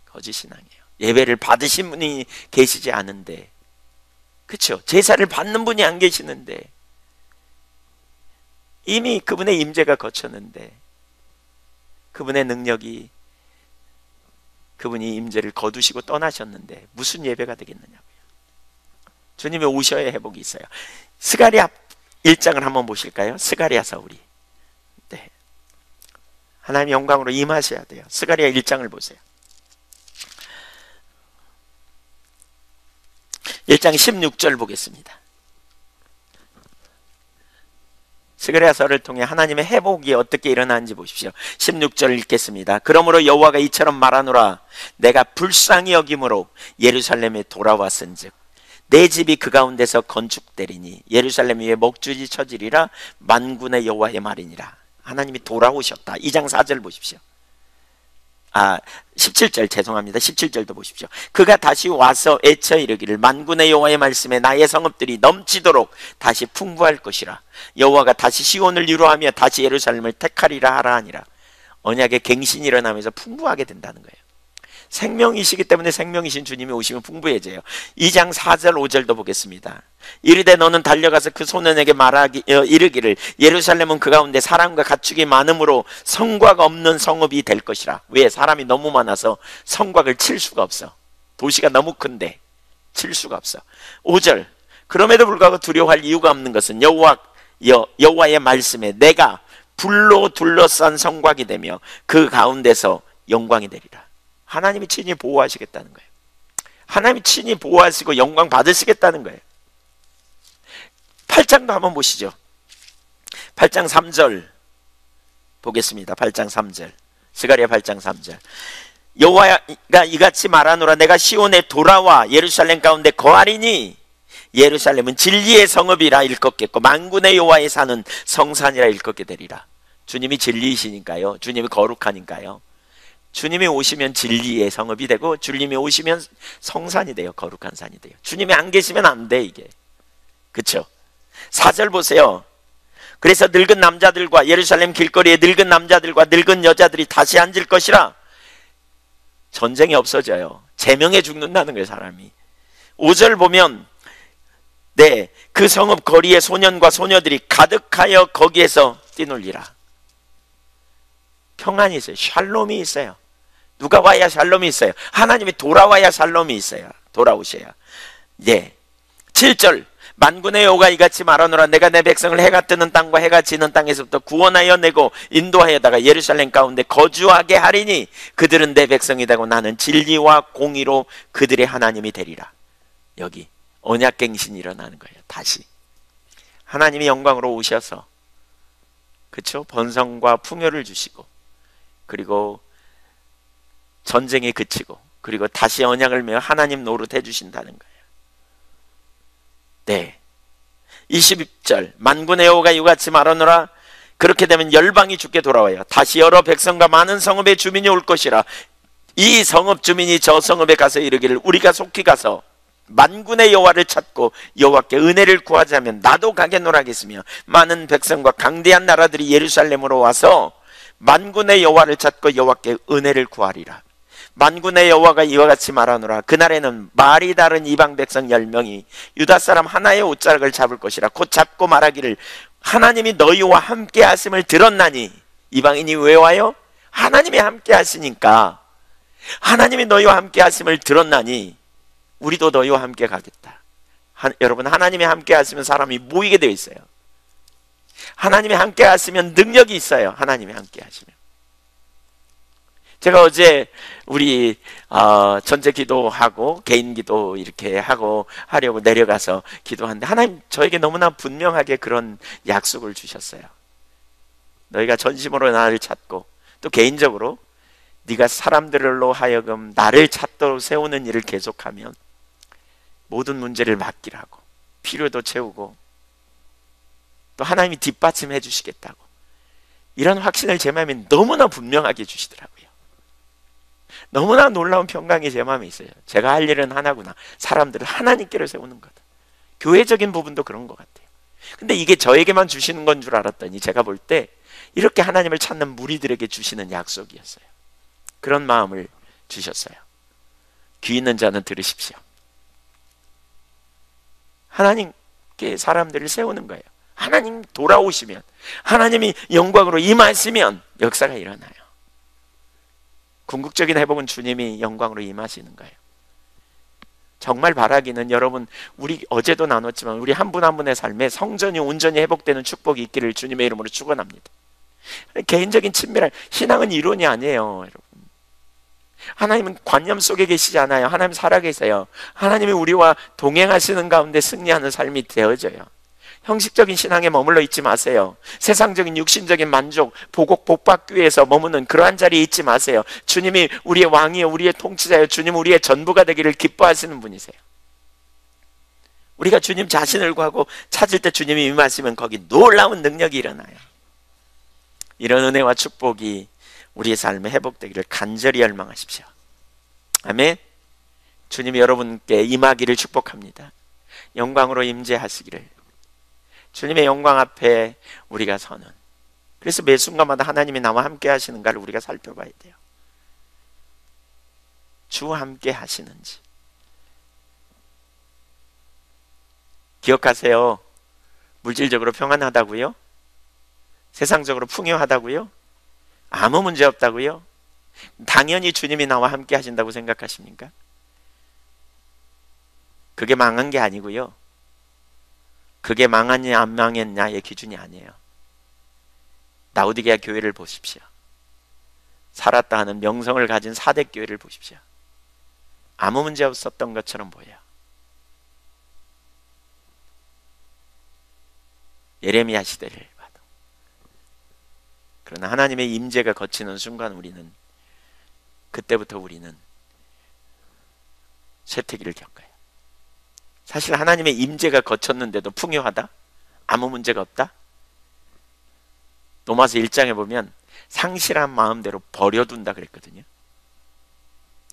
거짓 신앙이에요. 예배를 받으신 분이 계시지 않은데, 그렇죠? 제사를 받는 분이 안 계시는데, 이미 그분의 임재가 거쳤는데, 그분의 능력이, 그분이 임재를 거두시고 떠나셨는데 무슨 예배가 되겠느냐고요. 주님이 오셔야 회복이 있어요. 스가랴 1장을 한번 보실까요? 스가랴서 우리. 네. 하나님의 영광으로 임하셔야 돼요. 스가랴 1장을 보세요. 1장 16절 보겠습니다. 스가랴서를 통해 하나님의 회복이 어떻게 일어나는지 보십시오. 16절을 읽겠습니다. 그러므로 여호와가 이처럼 말하노라. 내가 불쌍히 여김으로 예루살렘에 돌아왔은즉 내 집이 그 가운데서 건축되리니 예루살렘 위에 먹주지 쳐지리라. 만군의 여호와의 말이니라. 하나님이 돌아오셨다. 2장 4절 보십시오. 17절 죄송합니다. 17절도 보십시오. 그가 다시 와서 애쳐 이르기를 만군의 여호와의 말씀에 나의 성읍들이 넘치도록 다시 풍부할 것이라. 여호와가 다시 시온을 위로하며 다시 예루살렘을 택하리라 하라 하니라. 언약의 갱신이 일어나면서 풍부하게 된다는 거예요. 생명이시기 때문에 생명이신 주님이 오시면 풍부해져요. 2장 4절 5절도 보겠습니다. 이르되 너는 달려가서 그 소년에게 이르기를 예루살렘은 그 가운데 사람과 가축이 많으므로 성곽 없는 성읍이 될 것이라. 왜? 사람이 너무 많아서 성곽을 칠 수가 없어. 도시가 너무 큰데 칠 수가 없어. 5절 그럼에도 불구하고 두려워할 이유가 없는 것은 여호와의 말씀에 내가 불로 둘러싼 성곽이 되며 그 가운데서 영광이 되리라. 하나님이 친히 보호하시겠다는 거예요. 하나님이 친히 보호하시고 영광 받으시겠다는 거예요. 8장도 한번 보시죠. 8장 3절 보겠습니다. 8장 3절 스가랴 8장 3절 여호와가 이같이 말하노라. 내가 시온에 돌아와 예루살렘 가운데 거하리니 예루살렘은 진리의 성읍이라 일컫겠고 만군의 여호와의 산은 성산이라 일컫게 되리라. 주님이 진리이시니까요. 주님이 거룩하니까요. 주님이 오시면 진리의 성읍이 되고 주님이 오시면 성산이 돼요. 거룩한 산이 돼요. 주님이 안 계시면 안 돼 이게. 그렇죠? 4절 보세요. 그래서 늙은 남자들과 예루살렘 길거리에 늙은 남자들과 늙은 여자들이 다시 앉을 것이라. 전쟁이 없어져요. 제명에 죽는다는 거예요. 사람이. 5절 보면 네, 그 성읍 거리에 소년과 소녀들이 가득하여 거기에서 뛰놀리라. 평안이 있어요. 샬롬이 있어요. 누가 와야 샬롬이 있어요? 하나님이 돌아와야 샬롬이 있어요. 돌아오셔야. 예. 7절 만군의 여호와가 이같이 말하노라. 내가 내 백성을 해가 뜨는 땅과 해가 지는 땅에서부터 구원하여 내고 인도하여다가 예루살렘 가운데 거주하게 하리니 그들은 내 백성이 되고 나는 진리와 공의로 그들의 하나님이 되리라. 여기 언약갱신이 일어나는 거예요. 다시 하나님이 영광으로 오셔서 그렇죠? 번성과 풍요를 주시고 그리고 전쟁이 그치고 그리고 다시 언약을 메어 하나님 노릇 해주신다는 거예요. 네. 20절 만군의 여호와가 이같이 말하노라. 그렇게 되면 열방이 주께 돌아와요. 다시 여러 백성과 많은 성읍의 주민이 올 것이라. 이 성읍 주민이 저 성읍에 가서 이르기를 우리가 속히 가서 만군의 여호와를 찾고 여호와께 은혜를 구하자면 나도 가겠노라 하겠으며 많은 백성과 강대한 나라들이 예루살렘으로 와서 만군의 여호와를 찾고 여호와께 은혜를 구하리라. 만군의 여호와가 이와 같이 말하노라. 그날에는 말이 다른 이방 백성 10명이 유다 사람 하나의 옷자락을 잡을 것이라. 곧 잡고 말하기를 하나님이 너희와 함께 하심을 들었나니. 이방인이 왜 와요? 하나님이 함께 하시니까. 하나님이 너희와 함께 하심을 들었나니 우리도 너희와 함께 가겠다. 여러분 하나님이 함께 하시면 사람이 모이게 되어 있어요. 하나님이 함께 하시면 능력이 있어요. 하나님이 함께 하시면. 제가 어제 우리 전체 기도하고 개인 기도 이렇게 하려고 내려가서 기도하는데 하나님 저에게 너무나 분명하게 그런 약속을 주셨어요. 너희가 전심으로 나를 찾고 또 개인적으로 네가 사람들로 하여금 나를 찾도록 세우는 일을 계속하면 모든 문제를 맡기라 하고 필요도 채우고 또 하나님이 뒷받침해 주시겠다고 이런 확신을 제 마음에 너무나 분명하게 주시더라고요. 너무나 놀라운 평강이 제 마음에 있어요. 제가 할 일은 하나구나. 사람들을 하나님께로 세우는 거다. 교회적인 부분도 그런 것 같아요. 근데 이게 저에게만 주시는 건 줄 알았더니 제가 볼 때 이렇게 하나님을 찾는 무리들에게 주시는 약속이었어요. 그런 마음을 주셨어요. 귀 있는 자는 들으십시오. 하나님께 사람들을 세우는 거예요. 하나님 돌아오시면, 하나님이 영광으로 임하시면 역사가 일어나요. 궁극적인 회복은 주님이 영광으로 임하시는 거예요. 정말 바라기는 여러분, 우리 어제도 나눴지만 우리 한 분 한 분의 삶에 성전이 온전히 회복되는 축복이 있기를 주님의 이름으로 축원합니다. 개인적인 친밀한 신앙은 이론이 아니에요, 여러분. 하나님은 관념 속에 계시지 않아요. 하나님 살아계세요. 하나님이 우리와 동행하시는 가운데 승리하는 삶이 되어져요. 형식적인 신앙에 머물러 있지 마세요. 세상적인 육신적인 만족, 보복, 복받기 위해서 머무는 그러한 자리에 있지 마세요. 주님이 우리의 왕이요, 우리의 통치자요, 주님 우리의 전부가 되기를 기뻐하시는 분이세요. 우리가 주님 자신을 구하고 찾을 때 주님이 임하시면 거기 놀라운 능력이 일어나요. 이런 은혜와 축복이 우리의 삶에 회복되기를 간절히 열망하십시오. 아멘. 주님이 여러분께 임하기를 축복합니다. 영광으로 임재하시기를. 주님의 영광 앞에 우리가 서는, 그래서 매 순간마다 하나님이 나와 함께 하시는가를 우리가 살펴봐야 돼요. 주와 함께 하시는지 기억하세요. 물질적으로 평안하다고요? 세상적으로 풍요하다고요? 아무 문제 없다고요? 당연히 주님이 나와 함께 하신다고 생각하십니까? 그게 망한 게 아니고요, 그게 망했냐 안 망했냐의 기준이 아니에요. 라오디게아 교회를 보십시오. 살았다 하는 명성을 가진 사대 교회를 보십시오. 아무 문제 없었던 것처럼 보여요. 예레미야 시대를 봐도. 그러나 하나님의 임재가 거치는 순간 우리는, 그때부터 우리는 쇠퇴기를 겪어요. 사실 하나님의 임재가 거쳤는데도 풍요하다? 아무 문제가 없다? 로마서 1장에 보면 상실한 마음대로 버려둔다 그랬거든요.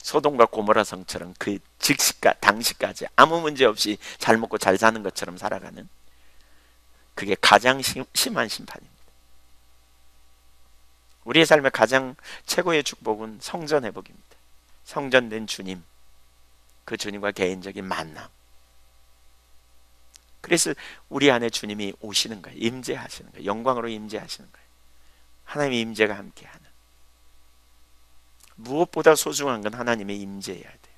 소돔과 고모라 성처럼 그 즉시까 당시까지 아무 문제 없이 잘 먹고 잘 사는 것처럼 살아가는, 그게 가장 심한 심판입니다. 우리의 삶의 가장 최고의 축복은 성전 회복입니다. 성전된 주님, 그 주님과 개인적인 만남. 그래서 우리 안에 주님이 오시는 거예요. 임재하시는 거예요. 영광으로 임재하시는 거예요. 하나님의 임재가 함께하는. 무엇보다 소중한 건 하나님의 임재여야 돼요.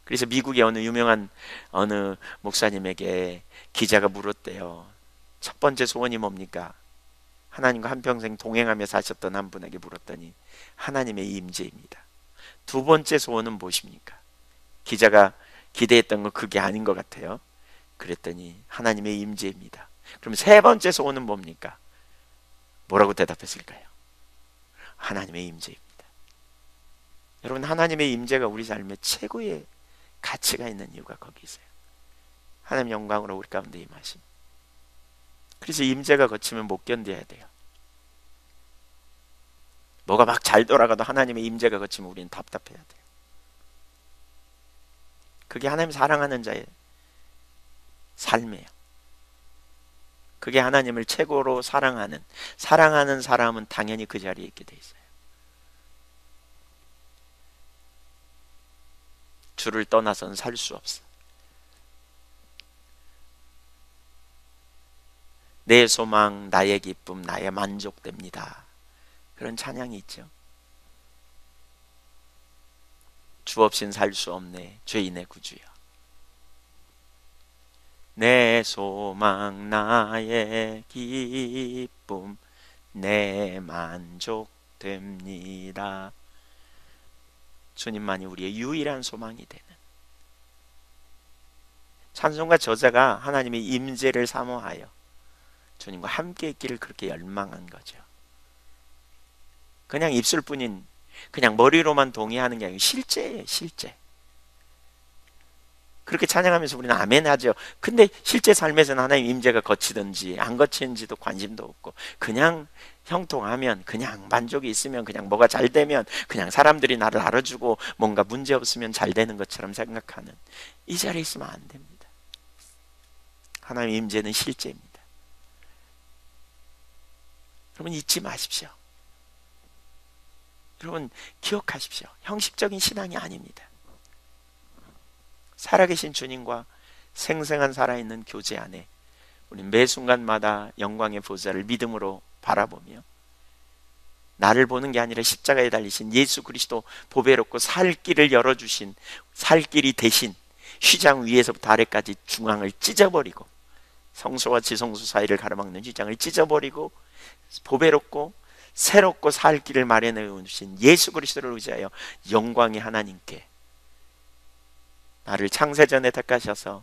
그래서 미국의 어느 유명한 어느 목사님에게 기자가 물었대요. 첫 번째 소원이 뭡니까? 하나님과 한평생 동행하며 사셨던 한 분에게 물었더니 하나님의 임재입니다. 두 번째 소원은 무엇입니까? 기자가 기대했던 건 그게 아닌 것 같아요. 그랬더니 하나님의 임재입니다. 그럼 세 번째 소원은 뭡니까? 뭐라고 대답했을까요? 하나님의 임재입니다. 여러분, 하나님의 임재가 우리 삶에 최고의 가치가 있는 이유가 거기 있어요. 하나님 영광으로 우리 가운데 임하심. 그래서 임재가 거치면 못 견뎌야 돼요. 뭐가 막 잘 돌아가도 하나님의 임재가 거치면 우리는 답답해야 돼요. 그게 하나님 사랑하는 자의 삶이에요. 그게 하나님을 최고로 사랑하는 사람은 당연히 그 자리에 있게 돼 있어요. 주를 떠나서는 살 수 없어. 내 소망, 나의 기쁨, 나의 만족됩니다. 그런 찬양이 있죠. 주 없인 살 수 없네, 죄인의 구주여. 내 소망, 나의 기쁨, 내 만족됩니다. 주님만이 우리의 유일한 소망이 되는. 찬송가 저자가 하나님의 임재를 사모하여 주님과 함께 있기를 그렇게 열망한 거죠. 그냥 입술뿐인, 그냥 머리로만 동의하는 게 아니고 실제예요, 실제. 그렇게 찬양하면서 우리는 아멘 하죠. 근데 실제 삶에서는 하나님 임재가 거치든지 안 거치는지도 관심도 없고 그냥 형통하면, 그냥 만족이 있으면, 그냥 뭐가 잘 되면, 그냥 사람들이 나를 알아주고 뭔가 문제 없으면 잘 되는 것처럼 생각하는 이 자리에 있으면 안 됩니다. 하나님의 임재는 실제입니다. 여러분 잊지 마십시오. 여러분 기억하십시오. 형식적인 신앙이 아닙니다. 살아계신 주님과 생생한 살아있는 교제 안에 우리 매 순간마다 영광의 보좌를 믿음으로 바라보며, 나를 보는 게 아니라 십자가에 달리신 예수 그리스도 보배롭고 살 길을 열어주신, 살 길이 대신 휘장 위에서부터 아래까지 중앙을 찢어버리고, 성소와 지성소 사이를 가로막는 휘장을 찢어버리고 보배롭고 새롭고 살 길을 마련해 주신 예수 그리스도를 의지하여 영광의 하나님께 나를 창세전에 택하셔서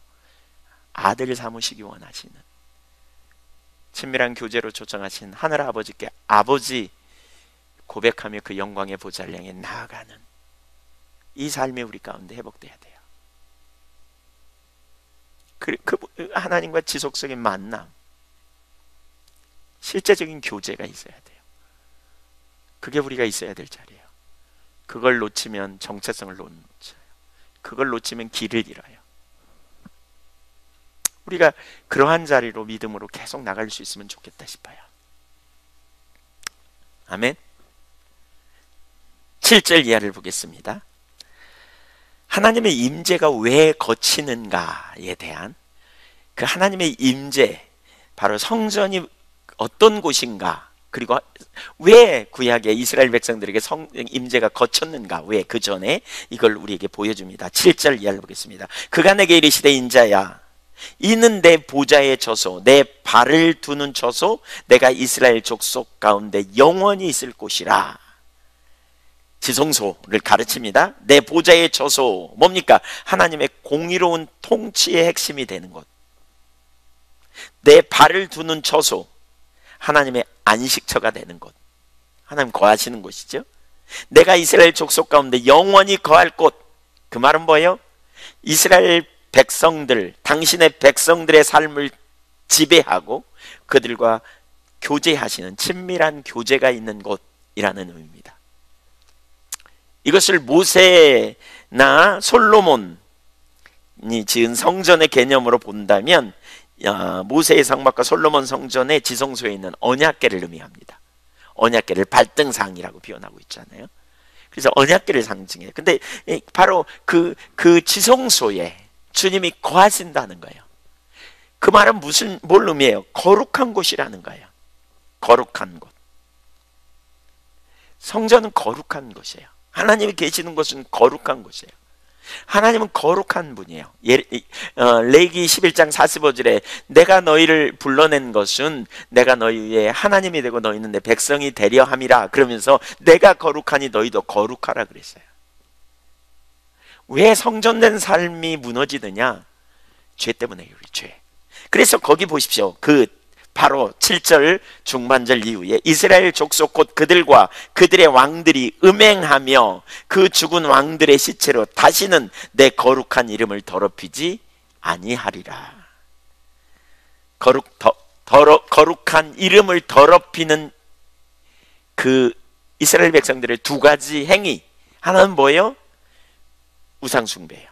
아들 삼으시기 원하시는, 친밀한 교제로 초청하신 하늘 아버지께 아버지 고백하며 그 영광의 보좌를 향해 나아가는 이 삶이 우리 가운데 회복돼야 돼요. 그 하나님과 지속적인 만남, 실제적인 교제가 있어야 돼요. 그게 우리가 있어야 될 자리예요. 그걸 놓치면 정체성을 놓쳐요. 그걸 놓치면 길을 잃어요. 우리가 그러한 자리로 믿음으로 계속 나갈 수 있으면 좋겠다 싶어요. 아멘. 7절 이하를 보겠습니다. 하나님의 임재가 왜 거치는가에 대한 그 하나님의 임재, 바로 성전이 어떤 곳인가, 그리고 왜 구약에 이스라엘 백성들에게 임재가 거쳤는가, 왜 그 전에 이걸 우리에게 보여줍니다. 7절 이하를 보겠습니다. 그가 내게 이르시되 인자야, 이는 내 보좌의 처소, 내 발을 두는 처소, 내가 이스라엘 족속 가운데 영원히 있을 곳이라. 지성소를 가르칩니다. 내 보좌의 처소, 뭡니까? 하나님의 공의로운 통치의 핵심이 되는 곳. 내 발을 두는 처소, 하나님의 안식처가 되는 곳, 하나님 거하시는 곳이죠. 내가 이스라엘 족속 가운데 영원히 거할 곳, 그 말은 뭐예요? 이스라엘 백성들, 당신의 백성들의 삶을 지배하고 그들과 교제하시는 친밀한 교제가 있는 곳이라는 의미입니다. 이것을 모세나 솔로몬이 지은 성전의 개념으로 본다면 모세의 성막과 솔로몬 성전의 지성소에 있는 언약궤를 의미합니다. 언약궤를 발등상이라고 표현하고 있잖아요. 그래서 언약궤를 상징해요. 근데 바로 그 지성소에 주님이 거하신다는 거예요. 그 말은 뭘 의미해요? 거룩한 곳이라는 거예요. 거룩한 곳. 성전은 거룩한 곳이에요. 하나님이 계시는 곳은 거룩한 곳이에요. 하나님은 거룩한 분이에요. 레위기 11장 45절에 내가 너희를 불러낸 것은 내가 너희 위에 하나님이 되고 너희는 내 백성이 되려 함이라, 그러면서 내가 거룩하니 너희도 거룩하라 그랬어요. 왜 성전된 삶이 무너지느냐? 죄 때문에, 우리 죄. 그래서 거기 보십시오. 바로 7절 중반절 이후에 이스라엘 족속 곧 그들과 그들의 왕들이 음행하며 그 죽은 왕들의 시체로 다시는 내 거룩한 이름을 더럽히지 아니하리라. 거룩한 이름을 더럽히는 그 이스라엘 백성들의 두 가지 행위, 하나는 뭐예요? 우상숭배예요.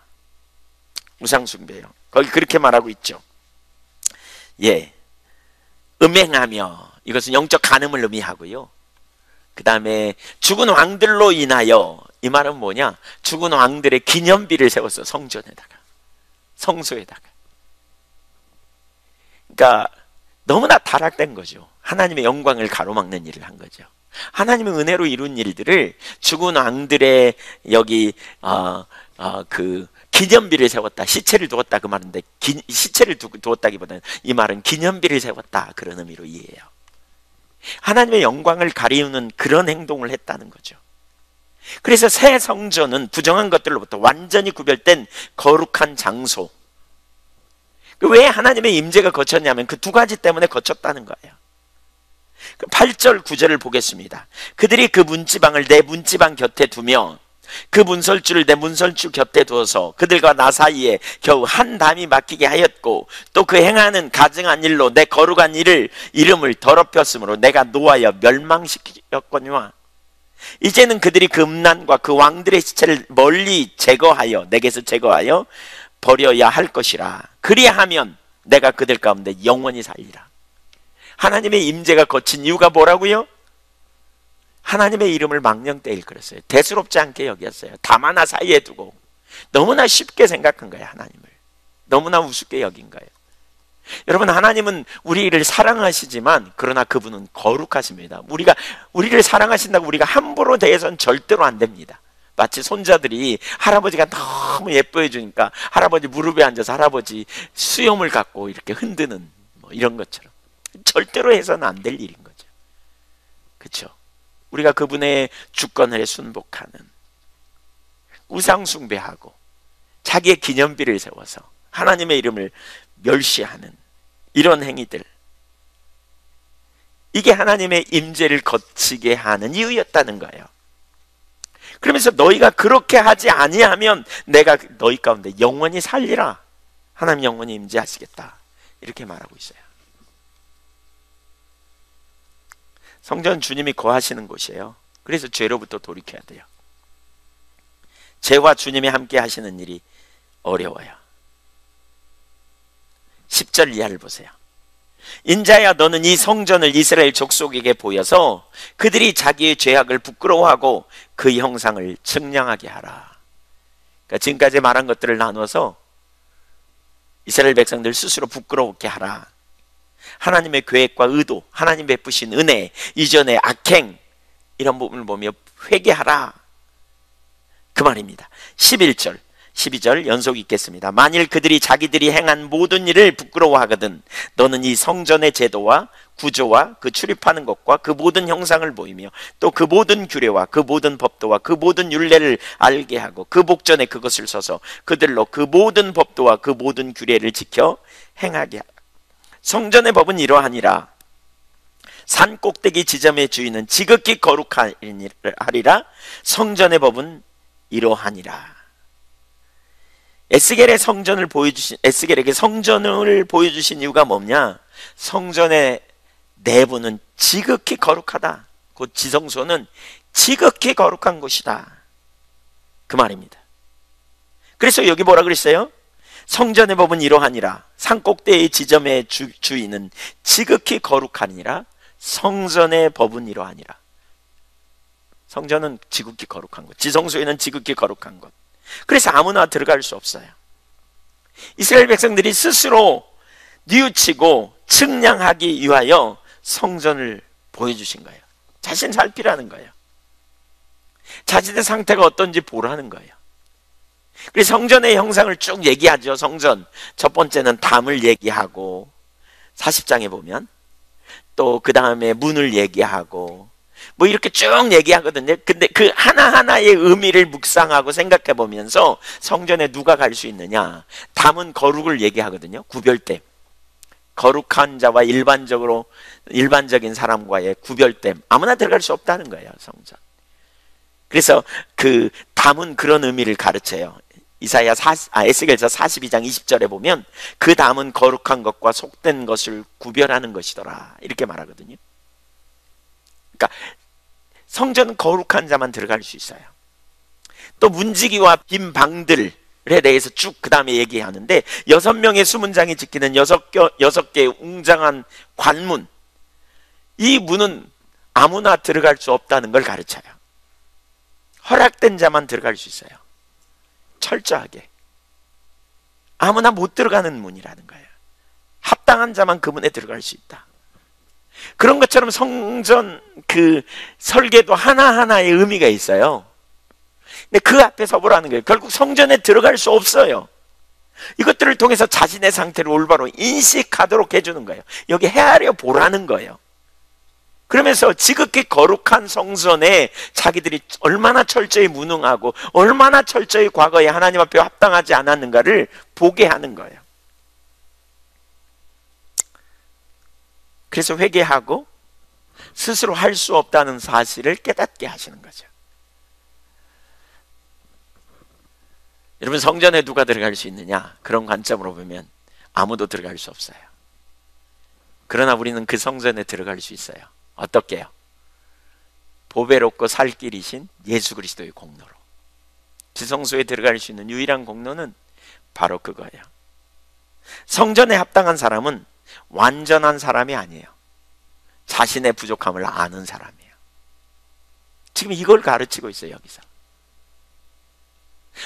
우상숭배예요. 거기 그렇게 말하고 있죠. 예. 음행하며, 이것은 영적 간음을 의미하고요. 그 다음에 죽은 왕들로 인하여, 이 말은 뭐냐? 죽은 왕들의 기념비를 세웠어. 성전에다가, 성소에다가. 그러니까 너무나 타락된 거죠. 하나님의 영광을 가로막는 일을 한 거죠. 하나님의 은혜로 이룬 일들을 죽은 왕들의 여기 그 기념비를 세웠다, 시체를 두었다, 그 말인데 시체를 두었다기보다는 이 말은 기념비를 세웠다, 그런 의미로 이해해요. 하나님의 영광을 가리우는 그런 행동을 했다는 거죠. 그래서 새 성전은 부정한 것들로부터 완전히 구별된 거룩한 장소. 왜 하나님의 임재가 거쳤냐면 그 두 가지 때문에 거쳤다는 거예요. 8절 9절을 보겠습니다. 그들이 그 문지방을 내 문지방 곁에 두며 그 문설주를 내 문설주 곁에 두어서 그들과 나 사이에 겨우 한 담이 막히게 하였고 또 그 행하는 가증한 일로 내 거룩한 이름을 더럽혔으므로 내가 노하여 멸망시켰거니와 이제는 그들이 그 음란과 그 왕들의 시체를 멀리 제거하여 내게서 제거하여 버려야 할 것이라. 그리하면 내가 그들 가운데 영원히 살리라. 하나님의 임재가 거친 이유가 뭐라고요? 하나님의 이름을 망령되이 일컬었어요. 대수롭지 않게 여겼어요. 담 하나 사이에 두고 너무나 쉽게 생각한 거예요. 하나님을 너무나 우습게 여긴 거예요. 여러분, 하나님은 우리를 사랑하시지만 그러나 그분은 거룩하십니다. 우리를 사랑하신다고 우리가 함부로 대해서는 절대로 안 됩니다. 마치 손자들이 할아버지가 너무 예뻐해 주니까 할아버지 무릎에 앉아서 할아버지 수염을 갖고 이렇게 흔드는 뭐 이런 것처럼 절대로 해서는 안 될 일인 거죠. 그렇죠? 우리가 그분의 주권에 순복하는, 우상 숭배하고 자기의 기념비를 세워서 하나님의 이름을 멸시하는 이런 행위들, 이게 하나님의 임재를 거치게 하는 이유였다는 거예요. 그러면서 너희가 그렇게 하지 아니하면 내가 너희 가운데 영원히 살리라. 하나님 영원히 임재하시겠다. 이렇게 말하고 있어요. 성전 주님이 거하시는 곳이에요. 그래서 죄로부터 돌이켜야 돼요. 죄와 주님이 함께 하시는 일이 어려워요. 10절 이하를 보세요. 인자야, 너는 이 성전을 이스라엘 족속에게 보여서 그들이 자기의 죄악을 부끄러워하고 그 형상을 측량하게 하라. 그러니까 지금까지 말한 것들을 나누어서 이스라엘 백성들 스스로 부끄러웠게 하라. 하나님의 계획과 의도, 하나님 베푸신 은혜, 이전의 악행, 이런 부분을 보며 회개하라, 그 말입니다. 11절 12절 연속 읽겠습니다. 만일 그들이 자기들이 행한 모든 일을 부끄러워하거든 너는 이 성전의 제도와 구조와 그 출입하는 것과 그 모든 형상을 보이며 또 그 모든 규례와 그 모든 법도와 그 모든 율례를 알게 하고 그 목전에 그것을 써서 그들로 그 모든 법도와 그 모든 규례를 지켜 행하게 하라. 성전의 법은 이러하니라. 산 꼭대기 지점의 주인은 지극히 거룩하리라. 성전의 법은 이러하니라. 에스겔의 성전을 보여주신, 에스겔에게 성전을 보여주신 이유가 뭐냐? 성전의 내부는 지극히 거룩하다. 곧 지성소는 지극히 거룩한 곳이다, 그 말입니다. 그래서 여기 뭐라 그랬어요? 성전의 법은 이러하니라. 산꼭대기 지점의 주인은 지극히 거룩하니라. 성전의 법은 이러하니라. 성전은 지극히 거룩한 것, 지성소에는 지극히 거룩한 것. 그래서 아무나 들어갈 수 없어요. 이스라엘 백성들이 스스로 뉘우치고 측량하기 위하여 성전을 보여주신 거예요. 자신 살피라는 거예요. 자신의 상태가 어떤지 보라는 거예요. 그래서 성전의 형상을 쭉 얘기하죠. 성전 첫 번째는 담을 얘기하고 40장에 보면 또 그 다음에 문을 얘기하고 뭐 이렇게 쭉 얘기하거든요. 근데 그 하나하나의 의미를 묵상하고 생각해 보면서 성전에 누가 갈 수 있느냐? 담은 거룩을 얘기하거든요. 구별됨, 거룩한 자와 일반적인 사람과의 구별됨, 아무나 들어갈 수 없다는 거예요, 성전. 그래서 그 담은 그런 의미를 가르쳐요. 에스겔서 42장 20절에 보면 그 담은 거룩한 것과 속된 것을 구별하는 것이더라, 이렇게 말하거든요. 그러니까 성전은 거룩한 자만 들어갈 수 있어요. 또 문지기와 빈 방들에 대해서 쭉 그 다음에 얘기하는데 6명의 수문장이 지키는 6개의 웅장한 관문, 이 문은 아무나 들어갈 수 없다는 걸 가르쳐요. 허락된 자만 들어갈 수 있어요. 철저하게 아무나 못 들어가는 문이라는 거예요. 합당한 자만 그 문에 들어갈 수 있다. 그런 것처럼 성전 그 설계도 하나하나의 의미가 있어요. 근데 그 앞에 서보라는 거예요. 결국 성전에 들어갈 수 없어요. 이것들을 통해서 자신의 상태를 올바로 인식하도록 해주는 거예요. 여기 헤아려 보라는 거예요. 그러면서 지극히 거룩한 성전에 자기들이 얼마나 철저히 무능하고 얼마나 철저히 과거에 하나님 앞에 합당하지 않았는가를 보게 하는 거예요. 그래서 회개하고 스스로 할 수 없다는 사실을 깨닫게 하시는 거죠. 여러분, 성전에 누가 들어갈 수 있느냐? 그런 관점으로 보면 아무도 들어갈 수 없어요. 그러나 우리는 그 성전에 들어갈 수 있어요. 어떻게요? 보배롭고 살 길이신 예수 그리스도의 공로로. 지성소에 들어갈 수 있는 유일한 공로는 바로 그거예요. 성전에 합당한 사람은 완전한 사람이 아니에요. 자신의 부족함을 아는 사람이에요. 지금 이걸 가르치고 있어요, 여기서.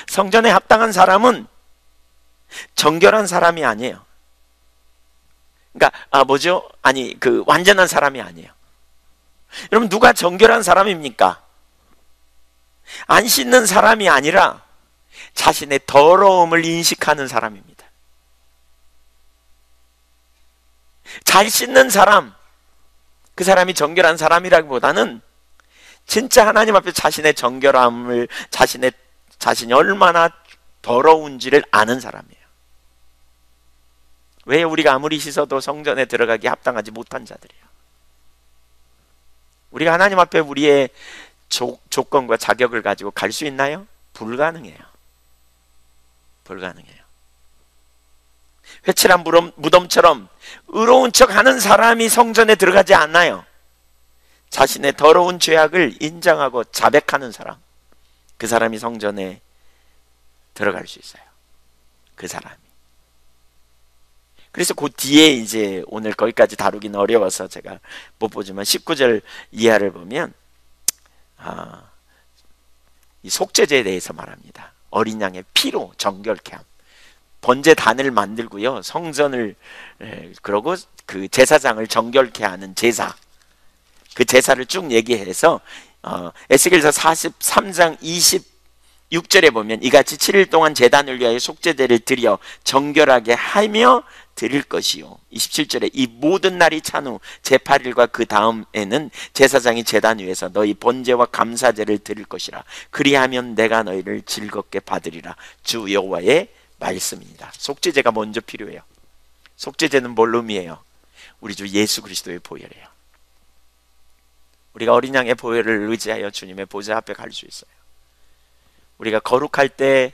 성전에 합당한 사람은 정결한 사람이 아니에요. 그러니까 완전한 사람이 아니에요. 여러분, 누가 정결한 사람입니까? 안 씻는 사람이 아니라 자신의 더러움을 인식하는 사람입니다. 잘 씻는 사람, 그 사람이 정결한 사람이라기보다는 진짜 하나님 앞에 자신의 정결함을, 자신이 얼마나 더러운지를 아는 사람이에요. 왜 우리가 아무리 씻어도 성전에 들어가기 합당하지 못한 자들이에요. 우리가 하나님 앞에 우리의 조건과 자격을 가지고 갈 수 있나요? 불가능해요. 불가능해요. 회칠한 무덤처럼 의로운 척 하는 사람이 성전에 들어가지 않나요? 자신의 더러운 죄악을 인정하고 자백하는 사람, 그 사람이 성전에 들어갈 수 있어요. 그 사람이. 그래서 그 뒤에 이제 오늘 거기까지 다루긴 어려워서 제가 못 보지만 19절 이하를 보면 이 속죄제에 대해서 말합니다. 어린 양의 피로 정결케 함. 번제단을 만들고요, 성전을 그러고 그 제사장을 정결케 하는 제사, 그 제사를 쭉 얘기해서 에스겔서 43장 26절에 보면 이같이 7일 동안 제단을 위하여 속죄제를 드려 정결하게 하며 드릴 것이요, 27절에 이 모든 날이 찬 후 제8일과 그 다음에는 제사장이 제단 위에서 너희 번제와 감사제를 드릴 것이라. 그리하면 내가 너희를 즐겁게 받으리라. 주 여호와의 말씀입니다. 속죄제가 먼저 필요해요. 속죄제는 뭘 의미해요? 우리 주 예수 그리스도의 보혈이에요. 우리가 어린 양의 보혈을 의지하여 주님의 보좌 앞에 갈 수 있어요. 우리가 거룩할 때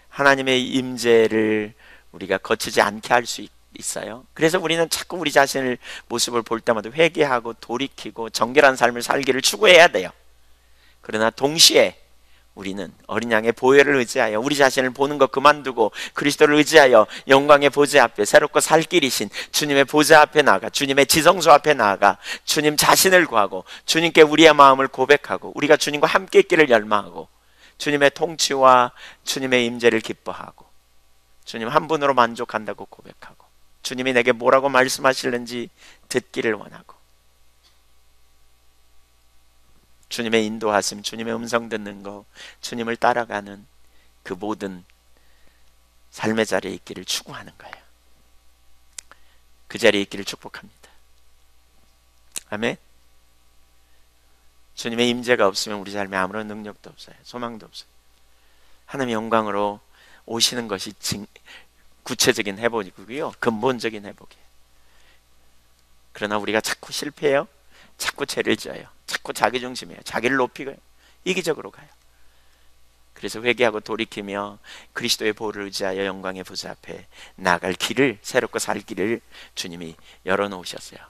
하나님의 임재를 우리가 거치지 않게 할 수 있어요. 그래서 우리는 자꾸 우리 자신을 모습을 볼 때마다 회개하고 돌이키고 정결한 삶을 살기를 추구해야 돼요. 그러나 동시에 우리는 어린 양의 보혈을 의지하여 우리 자신을 보는 것 그만두고 그리스도를 의지하여 영광의 보좌 앞에 새롭고 살 길이신 주님의 보좌 앞에 나아가, 주님의 지성소 앞에 나아가 주님 자신을 구하고 주님께 우리의 마음을 고백하고 우리가 주님과 함께 있기를 열망하고 주님의 통치와 주님의 임재를 기뻐하고 주님 한 분으로 만족한다고 고백하고 주님이 내게 뭐라고 말씀하실는지 듣기를 원하고 주님의 인도하심, 주님의 음성 듣는 거, 주님을 따라가는 그 모든 삶의 자리에 있기를 추구하는 거예요. 그 자리에 있기를 축복합니다. 아멘. 주님의 임재가 없으면 우리 삶에 아무런 능력도 없어요. 소망도 없어요. 하나님의 영광으로 오시는 것이 구체적인 회복이고요, 근본적인 회복이에요. 그러나 우리가 자꾸 실패해요. 자꾸 죄를 지어요. 자꾸 자기중심이에요. 자기를 높이고요, 이기적으로 가요. 그래서 회개하고 돌이키며 그리스도의 보혈을 의지하여 영광의 보좌 앞에 나갈 길을, 새롭고 살 길을 주님이 열어놓으셨어요.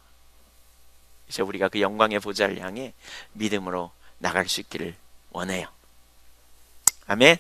그래서 우리가 그 영광의 보좌를 향해 믿음으로 나갈 수 있기를 원해요. 아멘.